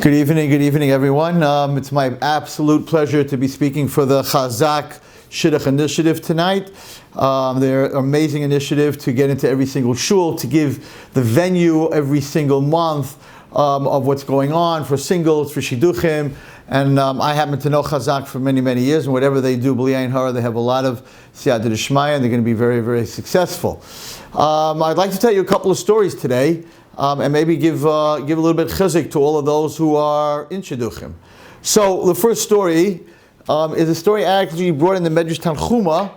Good evening, everyone. It's my absolute pleasure to be speaking for the Chazaq Shidduch initiative tonight. Their amazing initiative to get into every single shul, to give the venue every single month of what's going on for singles, for Shidduchim. And I happen to know Chazaq for many, many years, and whatever they do, B'li Ayin Hara, they have a lot of siyata d'shmaya, and they're going to be very, very successful. I'd like to tell you a couple of stories today. And maybe give a little bit Chazaq to all of those who are in Shidduchim. So the first story is a story actually brought in the Medrash Tanchuma,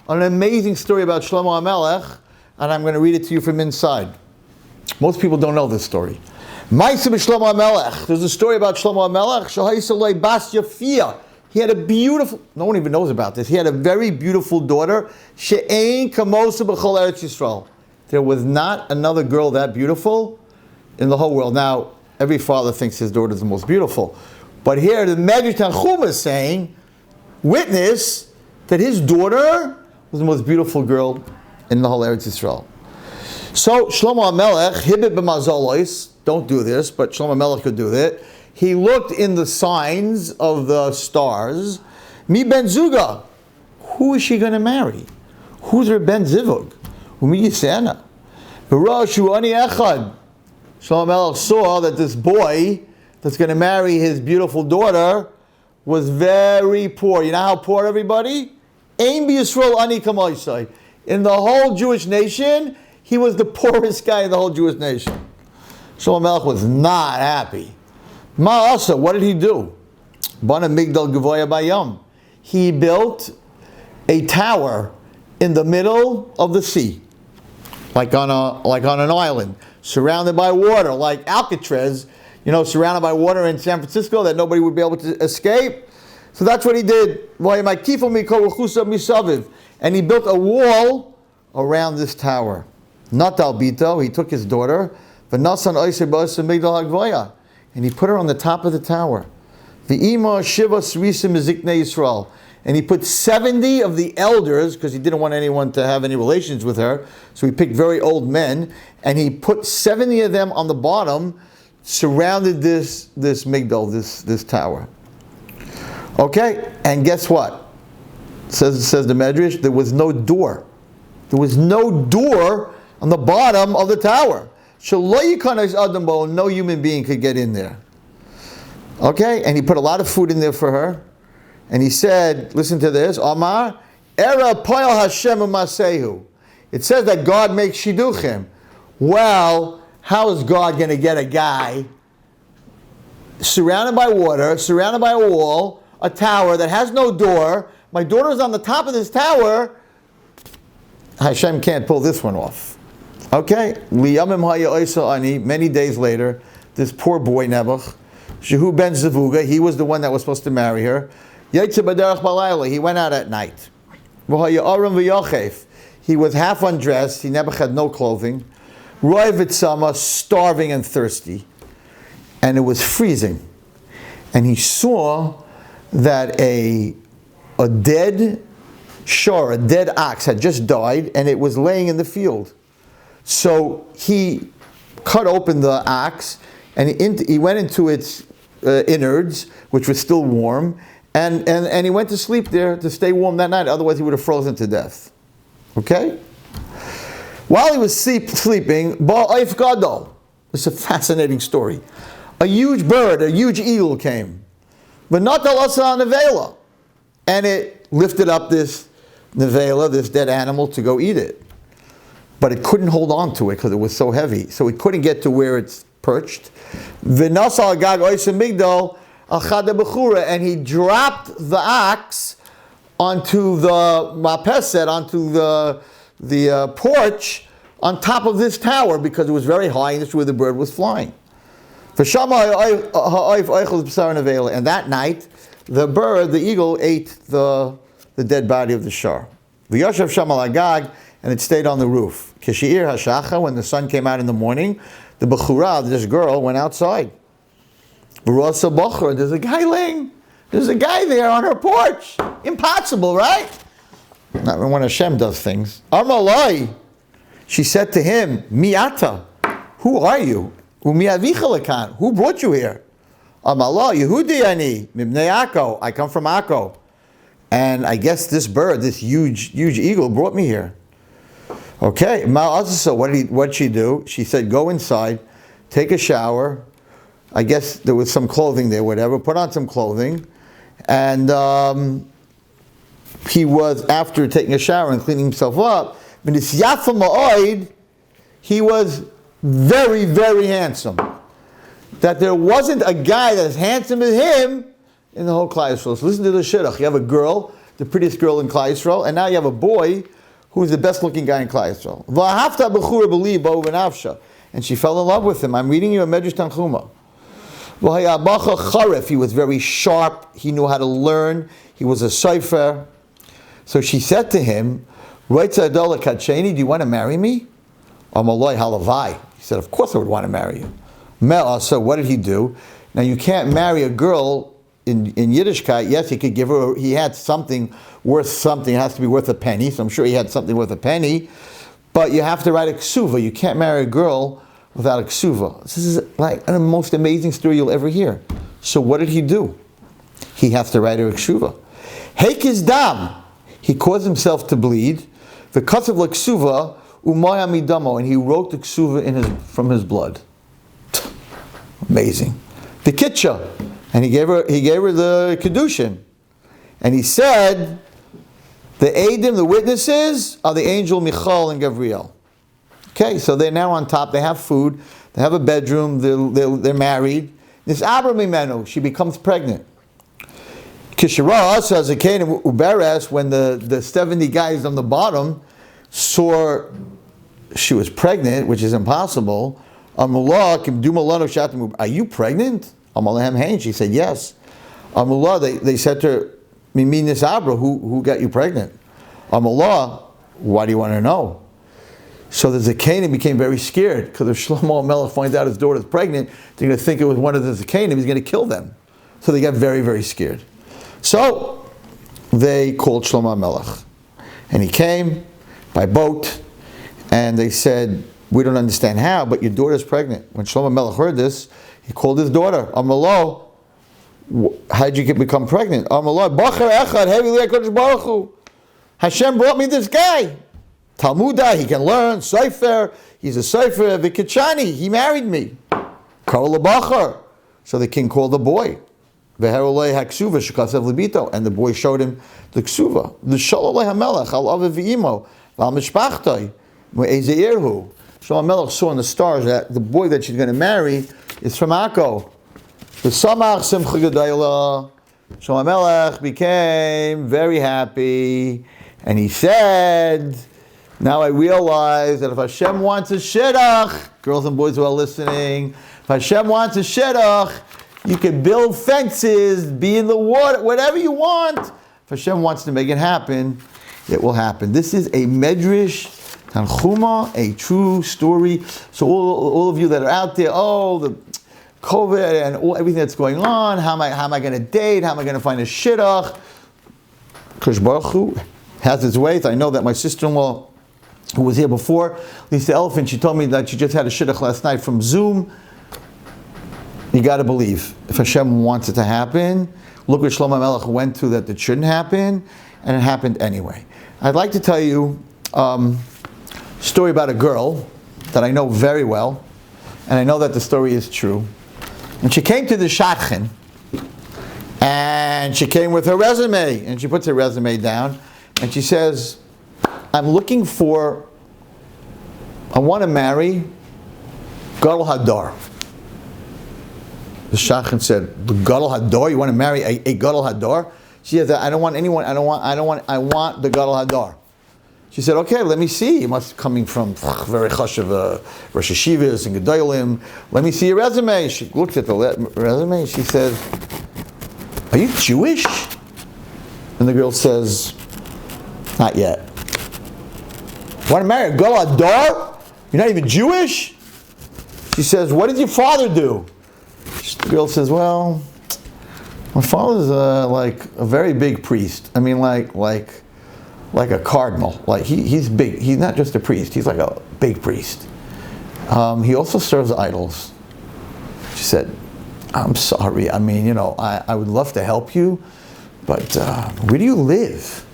an amazing story about Shlomo Amalek, and I'm going to read it to you from inside. Most people don't know this story. Ma'aseh b'Shlomo Amalek. There's a story about Shlomo Amalek. Shahaisalei bas yafia. He had a beautiful, no one even knows about this, he had a very beautiful daughter. She'ein kamosa b'chol Eretz Yisrael. There was not another girl that beautiful in the whole world. Now, every father thinks his daughter is the most beautiful. But here, the Medrash Tanchuma is saying, witness that his daughter was the most beautiful girl in the whole Eretz Yisrael. So, Shlomo Amalek, hibit b'mazolois, don't do this, but Shlomo Amalek could do that. He looked in the signs of the stars. Mi ben zuga. Who is she going to marry? Who's her ben zivug? Shlomo Amalek saw that this boy that's going to marry his beautiful daughter was very poor. You know how poor, everybody? In the whole Jewish nation, he was the poorest guy in the whole Jewish nation. Shlomo Amalek was not happy. Ma'asa, what did he do? Bana migdal gavoya bayam. He built a tower in the middle of the sea. Like on an island, surrounded by water, like Alcatraz, surrounded by water in San Francisco that nobody would be able to escape. So that's what he did. And he built a wall around this tower. Natal Bito, he took his daughter, and he put her on the top of the tower. And he put 70 of the elders, because he didn't want anyone to have any relations with her, so he picked very old men, and he put 70 of them on the bottom, surrounded this migdal, this tower. Okay, and guess what? Says the Medrash, there was no door. There was no door on the bottom of the tower. No human being could get in there. Okay, and he put a lot of food in there for her. And he said, listen to this, Amar, Era Poel Hashem Umasehu. It says that God makes Shidduchim. Well, how is God going to get a guy surrounded by water, surrounded by a wall, a tower that has no door? My daughter's on the top of this tower. Hashem can't pull this one off. Okay? Many days later, this poor boy, Nebuch, Shehu ben Zavuga, he was the one that was supposed to marry her. He went out at night. He was half undressed. He never had no clothing. Starving and thirsty. And it was freezing. And he saw that a dead ox had just died, and it was laying in the field. So he cut open the ox, and he went into its innards, which was still warm, and he went to sleep there to stay warm that night. Otherwise, he would have frozen to death. Okay? While he was sleeping, Ba'if Gadol. It's a fascinating story. A huge bird, a huge eagle came. But not the Lasa Nevela. And it lifted up this Nevela, this dead animal, to go eat it. But it couldn't hold on to it because it was so heavy. So it couldn't get to where it's perched. V'nasal Gag Oisa Migdal. And he dropped the ox onto the mapeset, onto the porch on top of this tower because it was very high and this is where the bird was flying. And that night, the eagle ate the dead body of the shar. And it stayed on the roof. When the sun came out in the morning, the bechura, this girl, went outside. There's a guy there on her porch. Impossible, right? Not when Hashem does things. Amalai. She said to him, Miata, who are you? Who brought you here? Amala, Yehudi ani, Mibnei Akko. I come from Akko. And I guess this bird, this huge eagle, brought me here. Okay, so what'd she do? She said, go inside, take a shower. I guess there was some clothing there, whatever. Put on some clothing. And he was, after taking a shower and cleaning himself up, he was very, very handsome. That there wasn't a guy that's handsome as him in the whole Klal Yisrael. So listen to the shidduch. You have a girl, the prettiest girl in Klal Yisrael, and now you have a boy who's the best looking guy in Klal Yisrael. And she fell in love with him. I'm reading you a Medrash Tanchuma. He was very sharp. He knew how to learn. He was a sofer. So she said to him, do you want to marry me? He said, of course I would want to marry you. So what did he do? Now you can't marry a girl in Yiddishkeit. Yes, he could give her, he had something worth something. It has to be worth a penny. So I'm sure he had something worth a penny. But you have to write a ksuva. You can't marry a girl without a ksuva. This is like the most amazing story you'll ever hear. So what did he do? He has to write her a ksuva. Heikis dam. He caused himself to bleed. The kasav l'ksuva umaya midamo, and he wrote the ksuva from his blood. Amazing. The kitcha, and he gave her the kedushin, and he said, the Eidim, the witnesses, are the angel Michal and Gabriel. Okay, so they're now on top. They have food. They have a bedroom. They're married. This Abra Mimenu, she becomes pregnant. Kishara says a Cain Uberes, when the 70 guys on the bottom saw she was pregnant, which is impossible. Are you pregnant? She said yes. They said to her, Miminis Abra, who got you pregnant? Why do you want to know? So the Zakanim became very scared, because if Shlomo Amalek finds out his daughter's pregnant, they're going to think it was one of the Zakanim, he's going to kill them. So they got very, very scared. So they called Shlomo Amalek. And he came by boat, and they said, we don't understand how, but your daughter's pregnant. When Shlomo Amalek heard this, he called his daughter, Amalo, how'd you become pregnant? Amalo, Bachar Echad, Hevi Kodesh Baruch Hu. Hashem brought me this guy. Talmuda, he can learn, Sefer, he's a Sefer, Vikachani, he married me. Karol Bachar. So the king called the boy. Veherolei Haksuva, Shekasev Libito, and the boy showed him the Ksuva. The Shalolei Hamelech, Al Aviv V'imo, Val Mishpachtoi, Me'ezeyerhu. Shlomo Amalek saw in the stars that the boy that she's going to marry is from Akko. The Samach Simcha Gedayla. Shlomo Amalek became very happy, and he said, now I realize that if Hashem wants a shidduch, girls and boys who are listening, if Hashem wants a shidduch, you can build fences, be in the water, whatever you want. If Hashem wants to make it happen, it will happen. This is a medrash, Tanchuma, a true story. So all of you that are out there, the COVID and everything that's going on, how am I going to date? How am I going to find a shidduch? Kodesh Baruch Hu has his ways. I know that my sister-in-law, who was here before, Lisa Elephant, she told me that she just had a shidduch last night from Zoom. You got to believe, if Hashem wants it to happen, look what Shlomo Amalek went through that it shouldn't happen, and it happened anyway. I'd like to tell you a story about a girl that I know very well, and I know that the story is true. And she came to the Shadchan, and she came with her resume, and she puts her resume down, and she says, I want to marry Gadol Hadar. The Shadchan said, the Gadol Hadar, you want to marry a Gadol Hadar? She said, I want the Gadol Hadar. She said, okay, let me see. You must be coming from very chashuv Rosh Hashivas and Gedolim. Let me see your resume. She looked at the resume. She says, are you Jewish? And the girl says, not yet. Want to marry a Gadol Hadar? You're not even Jewish? She says, what did your father do? The girl says, well, my father's like a very big priest. I mean, like a cardinal. Like he's big. He's not just a priest. He's like a big priest. He also serves idols. She said, I'm sorry. I mean, I would love to help you, but where do you live?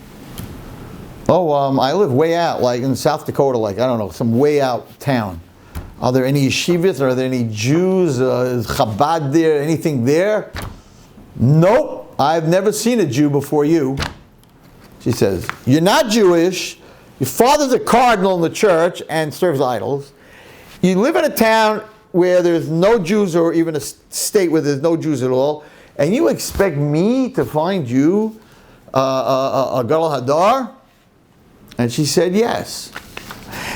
Oh, I live way out, like in South Dakota, like, I don't know, some way out town. Are there any yeshivas? Are there any Jews? Is Chabad there? Anything there? Nope. I've never seen a Jew before you. She says, you're not Jewish. Your father's a cardinal in the church and serves idols. You live in a town where there's no Jews, or even a state where there's no Jews at all, and you expect me to find you a Gadol Hadar? And she said yes.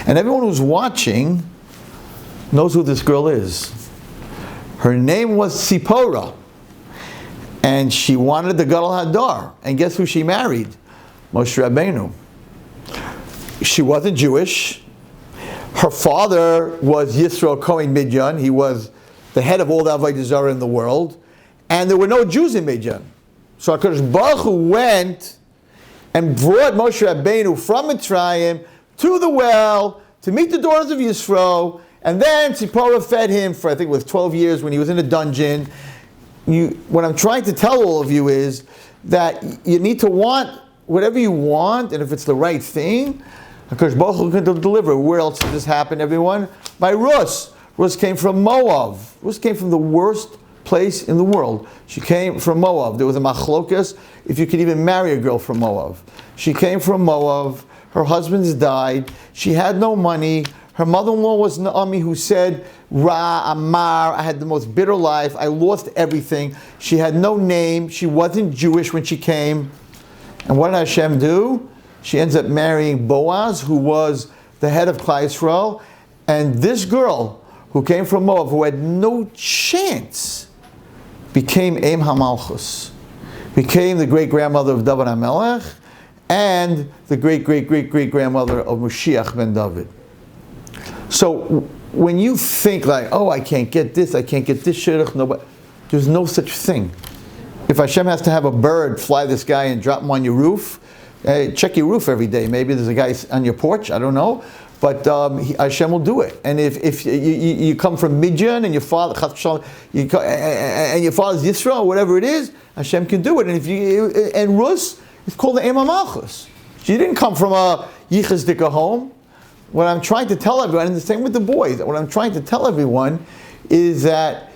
And everyone who's watching knows who this girl is. Her name was Tzipora, and she wanted the Gadol Hadar. And guess who she married? Moshe Rabbeinu. She wasn't Jewish. Her father was Yisro Kohen Midyan. He was the head of all the Avodah Zarah in the world. And there were no Jews in Midyan. So HaKadosh Baruch Hu went and brought Moshe Rabbeinu from Mitzrayim to the well to meet the daughters of Yisro. And then Tzipora fed him for, I think it was 12 years when he was in a dungeon. What I'm trying to tell all of you is that you need to want whatever you want, and if it's the right thing, HaKadosh Baruch Hu can deliver. Where else did this happen, everyone? By Rus. Rus came from Moab. Rus came from the worst place in the world. She came from Moab. There was a machlokas if you could even marry a girl from Moab. She came from Moab. Her husband's died. She had no money. Her mother-in-law was Naomi, who said, Ra, Amar, I had the most bitter life. I lost everything. She had no name. She wasn't Jewish when she came. And what did Hashem do? She ends up marrying Boaz, who was the head of Klal Yisrael. And this girl, who came from Moab, who had no chance, became Em HaMalchus, became the great-grandmother of David HaMelech, and the great-great-great-great-grandmother of Mashiach ben David. So when you think like, oh, I can't get this shidduch, no, but there's no such thing. If Hashem has to have a bird fly this guy and drop him on your roof, check your roof every day. Maybe there's a guy on your porch, I don't know. But Hashem will do it. And if you come from Midian and your father, and your father's Yisrael, whatever it is, Hashem can do it. And Rus is called the Em HaMalchus. She didn't come from a Yichas home. What I'm trying to tell everyone, and the same with the boys, what I'm trying to tell everyone is that,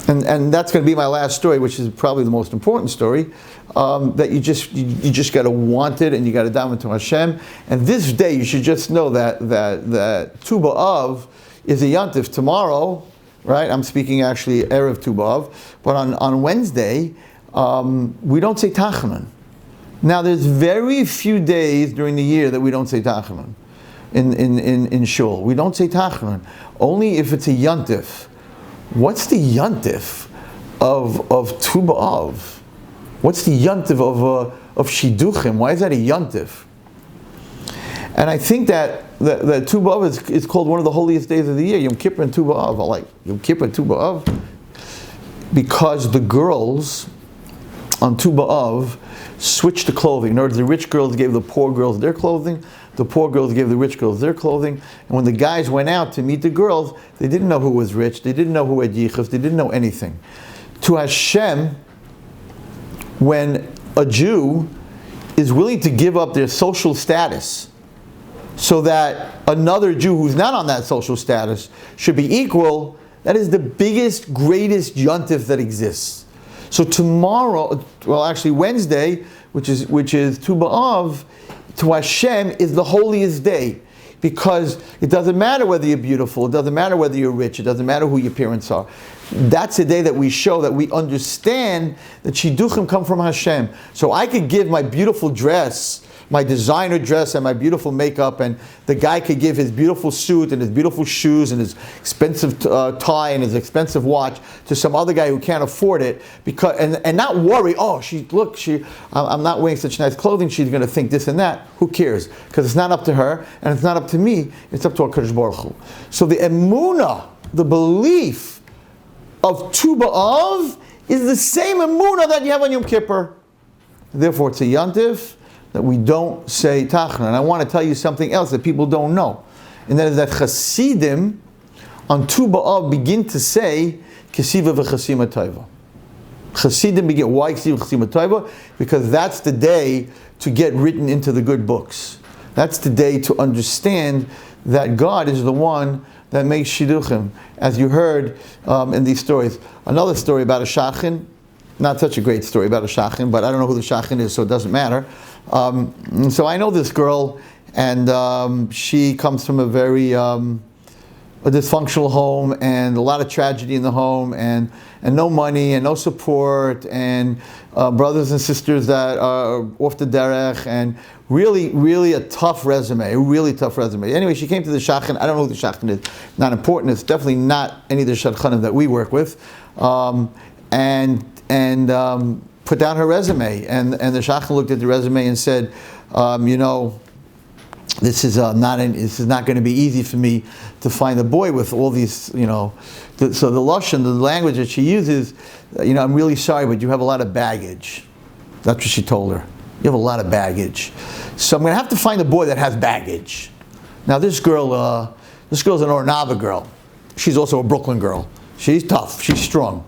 and that's going to be my last story, which is probably the most important story, that you just got to want it, and you got to dive into Hashem. And this day, you should just know that Tu B'Av is a Yantif. Tomorrow, right? I'm speaking actually Erev Tu B'Av, but on Wednesday, we don't say Tachanun. Now, there's very few days during the year that we don't say Tachanun in Shul. We don't say Tachanun only if it's a Yantif. What's the Yantif of Tu B'Av? What's the Yantif of Shidduchim? Why is that a Yantif? And I think that Tu B'Av is called one of the holiest days of the year. Yom Kippur and Tu B'Av. I like Yom Kippur and Tu B'Av because the girls on Tu B'Av switched the clothing. In other words, the rich girls gave the poor girls their clothing. The poor girls gave the rich girls their clothing. And when the guys went out to meet the girls, they didn't know who was rich. They didn't know who had yichus. They didn't know anything. To Hashem, when a Jew is willing to give up their social status so that another Jew who's not on that social status should be equal, that is the biggest, greatest yontif that exists. So tomorrow, well actually Wednesday, which is Tu B'Av, to Hashem is the holiest day, because it doesn't matter whether you're beautiful, it doesn't matter whether you're rich, it doesn't matter who your parents are. That's a day that we show that we understand that Shidduchim come from Hashem. So I could give my beautiful dress, my designer dress and my beautiful makeup, and the guy could give his beautiful suit and his beautiful shoes and his expensive tie and his expensive watch to some other guy who can't afford it, because and not worry, I'm not wearing such nice clothing, she's going to think this and that. Who cares? Because it's not up to her and it's not up to me, it's up to HaKadosh Baruch Hu. So the emunah, the belief of Tu B'Av is the same emunah that you have on Yom Kippur. Therefore it's a yantif that we don't say Tachanun. And I want to tell you something else that people don't know. And that is that Hasidim on Tu B'Av begin to say Kesiva v'chasima taiva. Chassidim begin. Why Kesiva v'chasima taiva? Because that's the day to get written into the good books. That's the day to understand that God is the one that makes Shidduchim. As you heard in these stories. Another story about a shachin, not such a great story about a shachin, but I don't know who the shachin is, so it doesn't matter. So I know this girl, and she comes from a very a dysfunctional home, and a lot of tragedy in the home, and no money, and no support, and brothers and sisters that are off the derech, and really a tough resume, Anyway, she came to the shachan. I don't know who the shachan is. Not important. It's definitely not any of the shadchanim that we work with. And put down her resume, and the shachan looked at the resume and said, this is not going to be easy for me to find a boy with all these, so the lashon, the language that she uses, I'm really sorry, but you have a lot of baggage. That's what she told her. You have a lot of baggage. So I'm going to have to find a boy that has baggage. Now this girl's an Ornava girl. She's also a Brooklyn girl. She's tough. She's strong.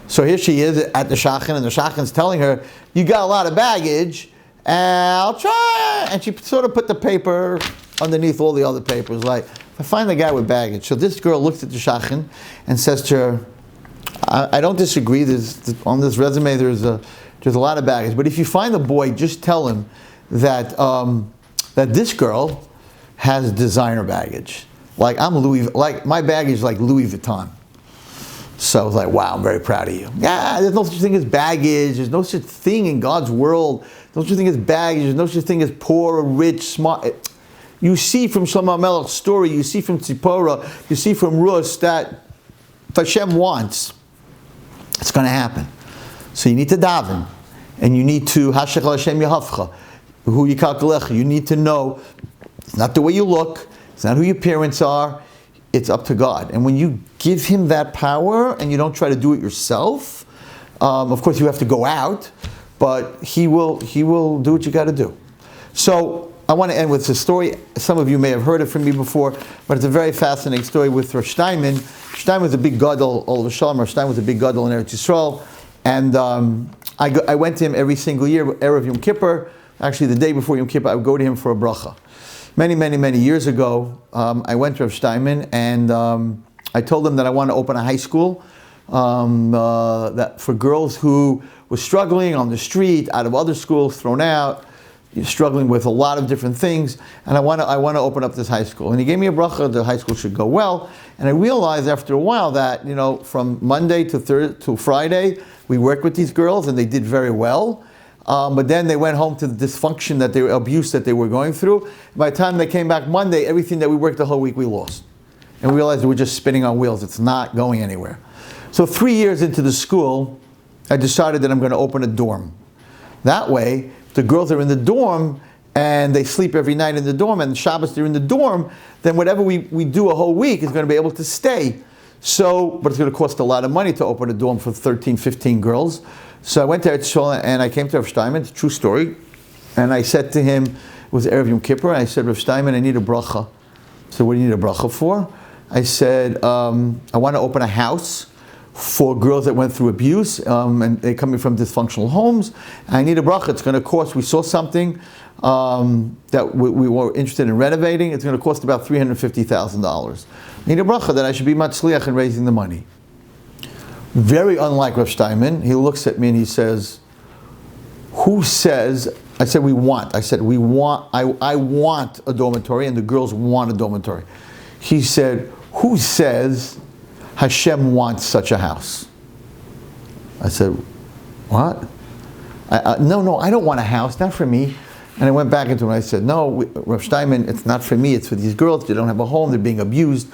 So here she is at the shachan, and the shachan's telling her, you got a lot of baggage, and I'll try. And she sort of put the paper underneath all the other papers, like, if I find the guy with baggage. So this girl looks at the shachan and says to her, I don't disagree. On this resume, there's a lot of baggage. But if you find the boy, just tell him that this girl has designer baggage. Like my baggage is like Louis Vuitton. So I was like, wow, I'm very proud of you. Yeah, there's no such thing as baggage. There's no such thing in God's world. There's no such thing as baggage. There's no such thing as poor or rich, smart. You see from Shlomo Amalek's story, you see from Tzipora, you see from Rus that if Hashem wants, it's going to happen. So you need to daven. And you need to, Hashech Hashem Yahavcha, Hu Yikalkalecha. You need to know, it's not the way you look, it's not who your parents are, it's up to God. And when you give Him that power and you don't try to do it yourself, of course you have to go out, but He will do what you got to do. So I want to end with this story. Some of you may have heard it from me before, but it's a very fascinating story with Rosh Steinman. Steinman was a big gadol, all of a sudden. Rosh Steinman was a big gadol in Eretz Yisrael, and I went to him every single year, Erev Yom Kippur. Actually, the day before Yom Kippur, I would go to him for a bracha. Many years ago, I went to Rav Steinman, and I told him that I want to open a high school that for girls who were struggling on the street, out of other schools, thrown out, struggling with a lot of different things, and I want to open up this high school. And he gave me a bracha. The high school should go well. And I realized after a while that from Monday to Friday, we worked with these girls, and they did very well. But then they went home to the dysfunction, abuse that they were going through. By the time they came back Monday, everything that we worked the whole week, we lost. And we realized we were just spinning on wheels. It's not going anywhere. So 3 years into the school, I decided that I'm going to open a dorm. That way, the girls are in the dorm, and they sleep every night in the dorm, and Shabbos they're in the dorm, then whatever we do a whole week is going to be able to stay. But it's going to cost a lot of money to open a dorm for 13, 15 girls. So I went to Eretz Yisrael, and I came to Rav Steinman, it's a true story, and I said to him, it was Erev Yom Kippur, and I said, Rav Steinman, I need a bracha. So what do you need a bracha for? I said, I want to open a house for girls that went through abuse, and they're coming from dysfunctional homes. I need a bracha. It's going to cost, we saw something that we were interested in renovating. It's going to cost about $350,000. I need a bracha that I should be matzliach in raising the money. Very unlike Rav Steinman, he looks at me and he says, who says, I said, we want. I said, we want, I want a dormitory, and the girls want a dormitory. He said, who says Hashem wants such a house? I said, what? No, I don't want a house, not for me. And I went back into him and I said, no, Rav Steinman, it's not for me, it's for these girls. They don't have a home, they're being abused.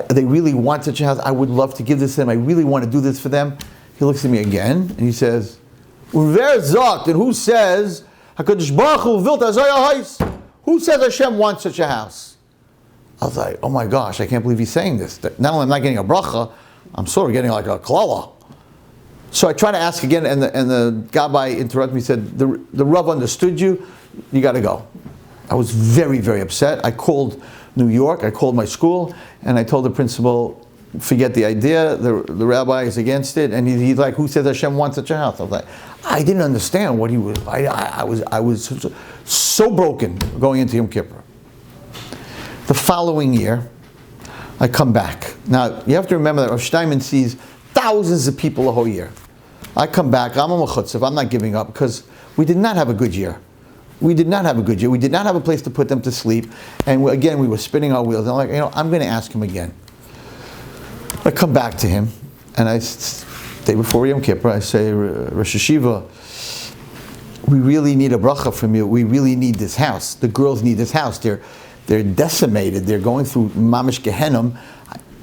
They really want such a house. I would love to give this to them. I really want to do this for them. He looks at me again and he says, Wer sagt, and who says, HaKadosh Baruch Hu built a house? Who says Hashem wants such a house? I was like, oh my gosh, I can't believe he's saying this. Not only am I not getting a bracha, I'm sort of getting like a klala. So I tried to ask again, and the Gabbai interrupted me, said, the Rav understood you, you got to go. I was very, very upset. I called New York, I called my school, and I told the principal, forget the idea. The rabbi is against it, and he's like, "Who says Hashem wants such a house?" I was like, I didn't understand what he was. I was so broken going into Yom Kippur. The following year, I come back. Now you have to remember that Rav Steinman sees thousands of people a whole year. I come back. I'm a mechutzev. I'm not giving up because we did not have a good year. We did not have a good year. We did not have a place to put them to sleep. And again, we were spinning our wheels. And I'm like, I'm going to ask him again. I come back to him, and day before Yom Kippur, I say, Rosh Hashiva, we really need a bracha from you. We really need this house. The girls need this house. They're decimated. They're going through mamish gehenim.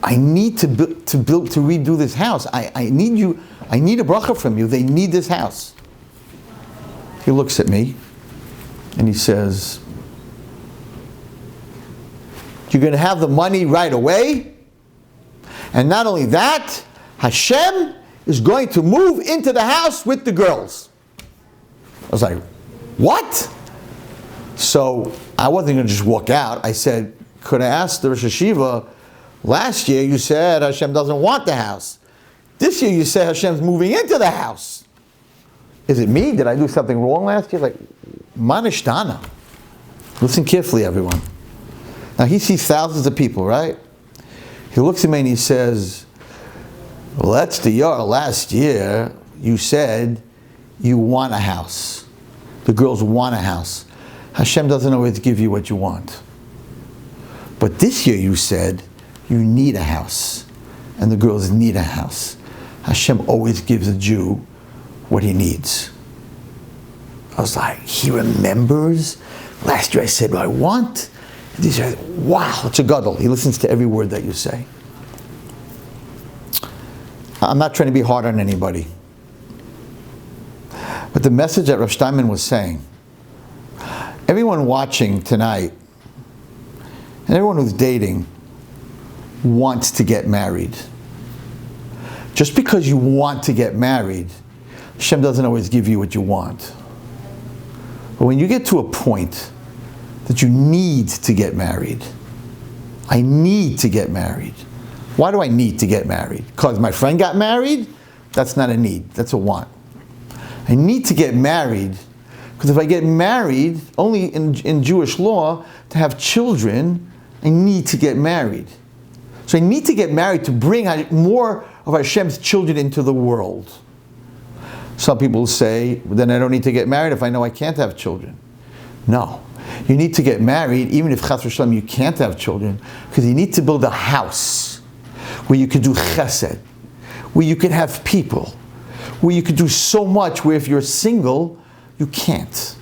I need to redo this house. I need you. I need a bracha from you. They need this house. He looks at me. And he says, you're going to have the money right away. And not only that, Hashem is going to move into the house with the girls. I was like, what? So I wasn't going to just walk out. I said, could I ask the Rosh Hashiva, last year you said Hashem doesn't want the house. This year you said Hashem's moving into the house. Is it me? Did I do something wrong last year? Like, Manishtana. Listen carefully, everyone. Now he sees thousands of people, right? He looks at me and he says, well, that's the year. Last year you said you want a house. The girls want a house. Hashem doesn't always give you what you want. But this year you said you need a house. And the girls need a house. Hashem always gives a Jew what he needs. I was like, he remembers? Last year I said what I want. This year, wow, it's a gadol. He listens to every word that you say. I'm not trying to be hard on anybody. But the message that Rav Steinman was saying, everyone watching tonight, and everyone who's dating, wants to get married. Just because you want to get married, Hashem doesn't always give you what you want. But when you get to a point that you need to get married, I need to get married. Why do I need to get married? Because my friend got married? That's not a need, that's a want. I need to get married because if I get married, only in Jewish law, to have children, I need to get married. So I need to get married to bring more of Hashem's children into the world. Some people say, then I don't need to get married if I know I can't have children. No. You need to get married, even if Chas v'Shalom you can't have children, because you need to build a house where you can do chesed, where you can have people, where you can do so much where if you're single, you can't.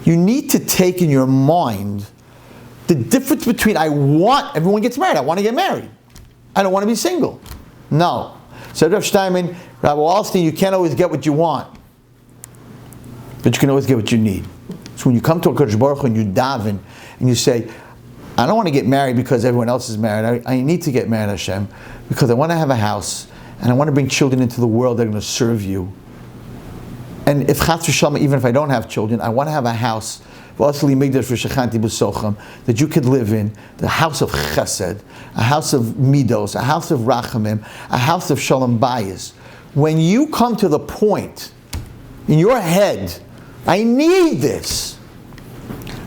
You need to take in your mind the difference between everyone gets married, I want to get married. I don't want to be single. No. Said Rav Steinman, Rabbi Wallerstein, you can't always get what you want, but you can always get what you need. So when you come to a Kodesh Baruch Hu and you daven and you say, I don't want to get married because everyone else is married. I need to get married, Hashem, because I want to have a house and I want to bring children into the world that are going to serve you. And if Chas v'Shalom, even if I don't have children, I want to have a house that you could live in, the house of chesed, a house of midos, a house of rachamim, a house of shalom bayis. When you come to the point in your head, I need this.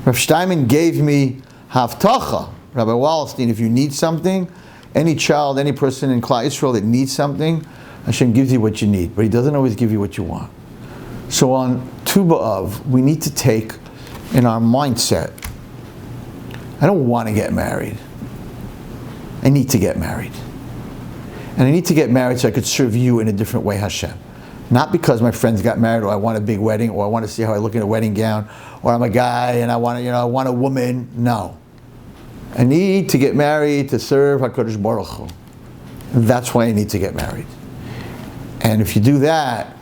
Rav Steinman gave me haftacha. Rabbi Wallerstein, if you need something, any child, any person in Klal Yisrael that needs something, Hashem gives you what you need, but He doesn't always give you what you want. So on Tu B'Av, we need to take in our mindset, I don't want to get married. I need to get married. And I need to get married so I could serve you in a different way, Hashem. Not because my friends got married, or I want a big wedding, or I want to see how I look in a wedding gown, or I'm a guy and I want a woman. No. I need to get married to serve HaKadosh Baruch Hu. That's why I need to get married. And if you do that,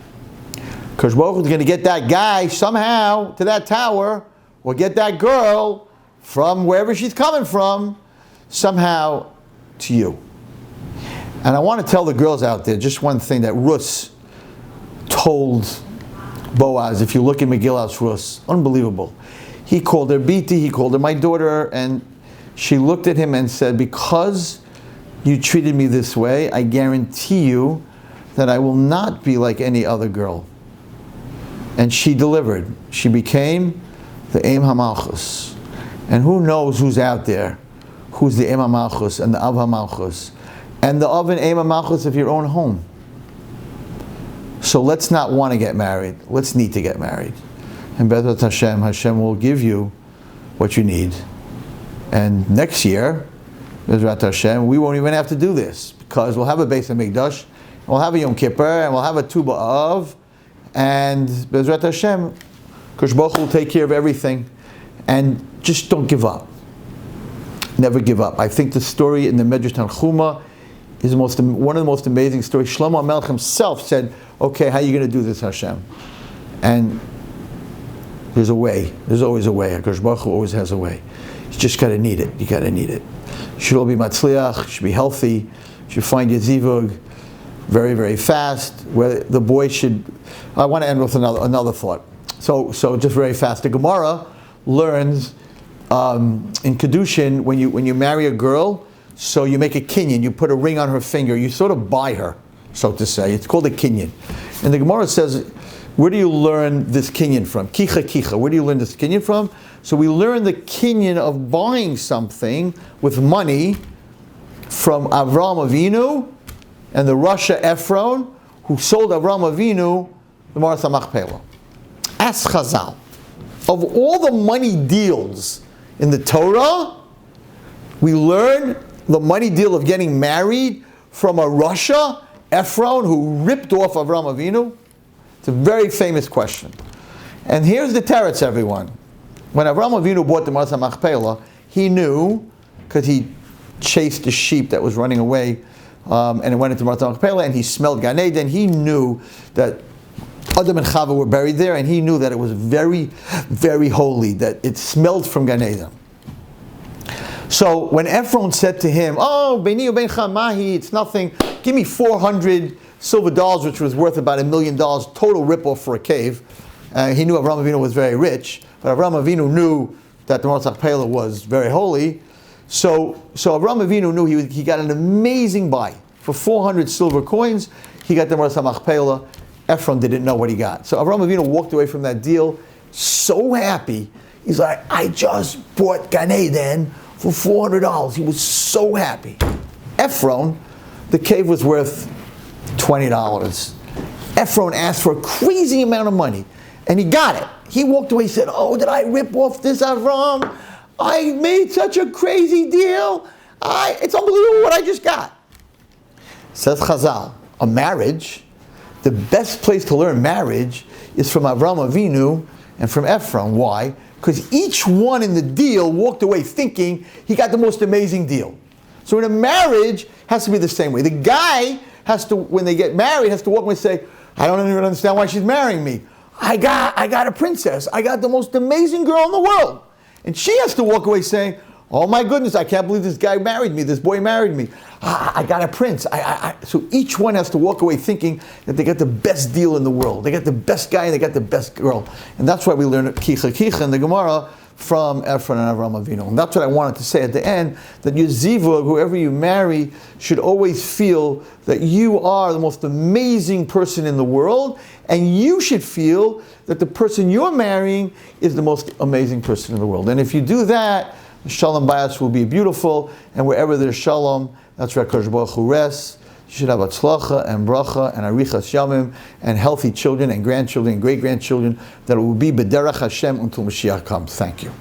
HaKadosh Baruch Hu is going to get that guy somehow to that tower, or get that girl from wherever she's coming from, somehow to you. And I want to tell the girls out there just one thing that Rus told Boaz. If you look at Megillas Rus, unbelievable. He called her Biti, he called her my daughter, and she looked at him and said, because you treated me this way, I guarantee you that I will not be like any other girl. And she delivered. She became the Eim HaMalchus. And who knows who's out there, who's the Eim HaMalchus and the Av HaMalchus, and the Av and Eim HaMalchus of your own home. So let's not want to get married. Let's need to get married. And Bezrat Hashem, Hashem will give you what you need. And next year, Bezrat Hashem, we won't even have to do this, because we'll have a Beis HaMikdash, we'll have a Yom Kippur, and we'll have a Tu B'Av, and Bezrat Hashem, Kosh Baruch Hu will take care of everything. And just don't give up. Never give up. I think the story in the Medrash Tanchuma is one of the most amazing stories. Shlomo Amalek himself said, okay, how are you going to do this, Hashem? And there's a way. There's always a way. HaKadosh Baruch Hu always has a way. You just got to need it. You got to need it. You should all be matzliach. You should be healthy. You should find your zivug very, very fast. Where the boy should... I want to end with another thought. So just very fast. The Gemara learns in Kedushin, when you marry a girl, so you make a kinyan, you put a ring on her finger, you sort of buy her, so to say. It's called a kinyan. And the Gemara says, where do you learn this kinyan from? Kicha. Where do you learn this kinyan from? So we learn the kinyan of buying something with money from Avraham Avinu and the Rasha Ephron, who sold Avraham Avinu the Maras HaMachpelah. Ask Chazal. Of all the money deals in the Torah, we learn the money deal of getting married from a Rasha Ephron who ripped off Avraham Avinu. It's a very famous question. And here's the teretz, everyone. When Avraham Avinu bought the Maras HaMachpelah, he knew, because he chased the sheep that was running away, and it went into Maras HaMachpelah, and he smelled Gan Eden, he knew that Adam and Chava were buried there, and he knew that it was very, very holy, that it smelled from Gan Eden. So when Ephron said to him, oh, Beini u'beincha mahi, it's nothing, give me 400 silver dollars, which was worth about $1 million, total ripoff for a cave. He knew Avraham Avinu was very rich, but Avraham Avinu knew that the Maras HaMachpelah was very holy. So Avraham Avinu knew he got an amazing buy. For 400 silver coins, he got the Maras HaMachpelah. Ephron didn't know what he got. So Avraham Avinu walked away from that deal so happy. He's like, I just bought Gan Eden for $400. He was so happy. Ephron, the cave was worth $20. Ephron asked for a crazy amount of money, and he got it. He walked away and said, oh, did I rip off this Avram? I made such a crazy deal. It's unbelievable what I just got. Says Chazal, a marriage, the best place to learn marriage is from Avraham Avinu and from Ephron. Why? Because each one in the deal walked away thinking he got the most amazing deal. So in a marriage, has to be the same way. The guy has to, when they get married, has to walk away and say, I don't even understand why she's marrying me. I got a princess. I got the most amazing girl in the world. And she has to walk away saying, oh my goodness, I can't believe this guy married me, this boy married me. I got a prince. So each one has to walk away thinking that they got the best deal in the world. They got the best guy and they got the best girl. And that's why we learn Kicha in the Gemara from Ephron and Avraham Avinu. And that's what I wanted to say at the end, that your zivug, whoever you marry, should always feel that you are the most amazing person in the world, and you should feel that the person you're marrying is the most amazing person in the world. And if you do that, Shalom Bayis will be beautiful, and wherever there's Shalom, that's where HaKadosh Baruch Hu rests. You should have atzlacha and bracha and arichas yamim and healthy children and grandchildren and great-grandchildren that will be b'derech Hashem until Mashiach comes. Thank you.